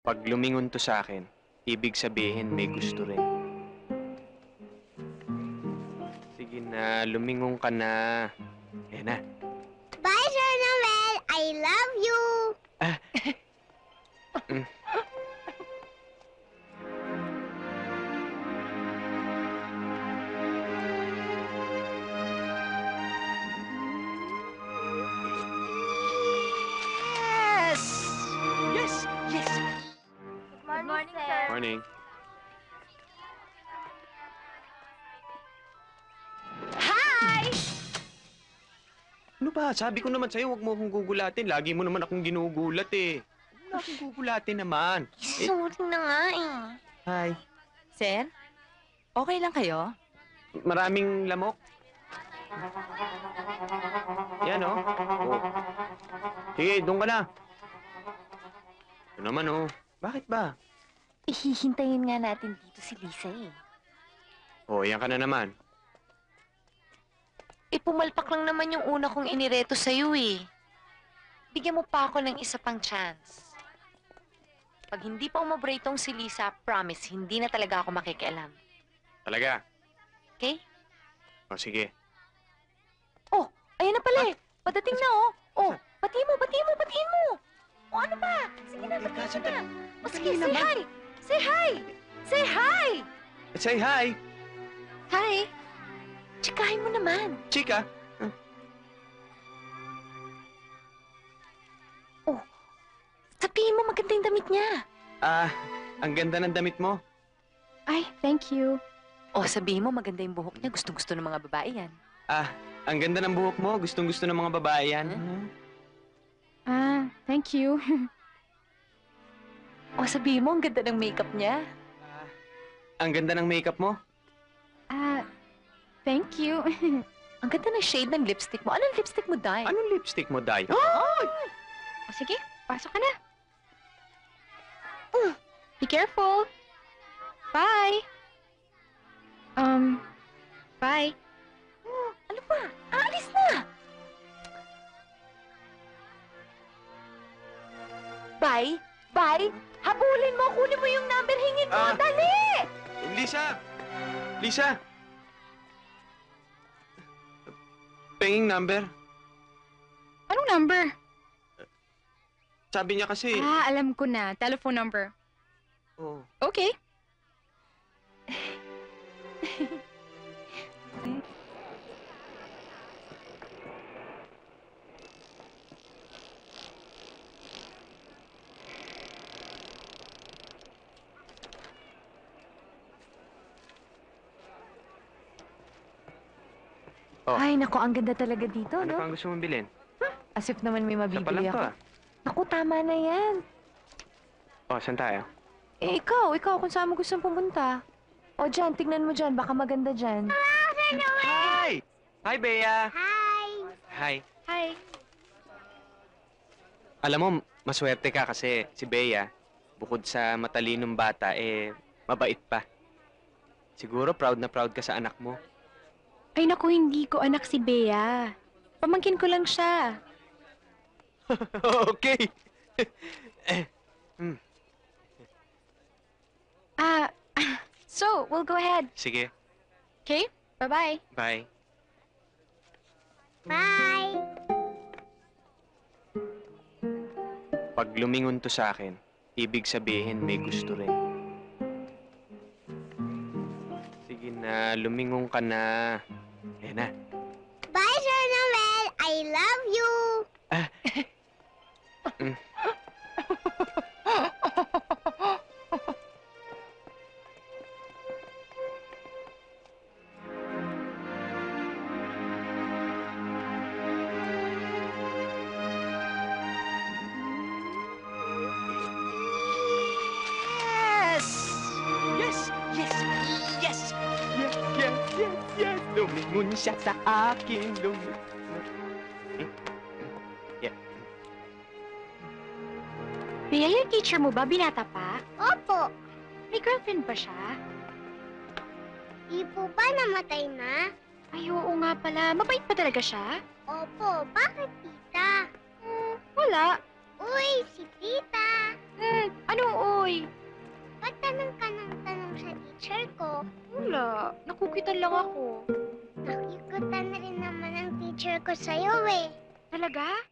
Pag lumingon to sa akin, ibig sabihin may gusto rin. Sige na, lumingon ka na. Ayan na. Bye, Sir Noel! I love you! Yes! Yes! Yes! Good morning, sir. Morning. Hi! Ano ba? Sabi ko naman sa'yo, huwag mo akong gugulatin. Lagi mo naman akong ginugulat eh. Huwag mo akong gugulatin naman. Sorry na nga eh. Hi. Sir? Okay lang kayo? Maraming lamok. Yan oh. Oh. Sige, doon ka na. Ito naman oh. Bakit ba? Ihihintayin nga natin dito si Lisa eh. Oh, yan ka na naman. Pumalpak lang naman yung una kong inireto sa'yo eh. Bigyan mo pa ako ng isa pang chance. Pag hindi pa umabray tong si Lisa, promise, hindi na talaga ako makikialam. Talaga? Okay? O, sige. Oh, ayan na pala eh. Padating na oh. Oh, batiin mo. O ano ba? Sige na, batiin mo na. O sige, say hi. Say hi. Say hi. Say hi! Hi. Tsikahin mo naman. Chika! Sabihin mo maganda yung damit niya. Ang ganda ng damit mo. Ay, thank you. Oh, sabihin mo maganda yung buhok niya. Gustong-gusto ng mga babae yan. Ang ganda ng buhok mo. Gustong-gusto ng mga babae yan. Thank you. Oh, sabihin mo ang ganda ng makeup niya. Ang ganda ng makeup mo. Thank you. Ang ganda ng shade ng lipstick mo. Anong lipstick mo, Day? Anong lipstick mo, Day? O sige, pasok ka na. Be careful. Bye. Bye. Ano ba? Aalis na! Bye! Bye! Habulin mo! Kunin mo yung number! Hingin mo! Dali! Lisa! Lisa! Penging number. Anong number? Sabi niya kasi... Alam ko na. Telephone number. Oh. Okay. Oh. Ay, naku, ang ganda talaga dito, Ano no? pang gusto mong bilhin? As if naman may Isa pa lang mabibili to ako. Naku, tama na yan. Oh, saan tayo? Ikaw kung saan mo gustong pumunta. O, dyan, tignan mo dyan. Baka maganda dyan. Hi! Hi, Bea! Hi! Hi. Hi. Alam mo, maswerte ka kasi si Bea, bukod sa matalinong bata, mabait pa. Siguro proud na proud ka sa anak mo. Ay naku, hindi ko anak si Bea. Pamangkin ko lang siya. Okay. So, we'll go ahead. Sige, Okay? Bye-bye. bye. Bye! Pag lumingon to sa akin, ibig sabihin may gusto rin. Sige na, lumingon ka na. Ayan na. Bye, Sir Noel! I love you! Yes! Yes! Yes! Yes! Yes, yes, yes, yes. Lumingon siya sa akin. Bea, yung teacher mo ba? Binata pa? Opo! May girlfriend ba siya? Di po ba namatay na? Ay, oo nga pala. Mabait pa talaga siya? Opo, bakit tita? Wala. Uy, si tita! Ano, oy? Ba't tanong ka ng tanong sa teacher ko? Wala. Nakukitan lang ako. Nakikutan rin naman ang teacher ko sa'yo eh. Talaga?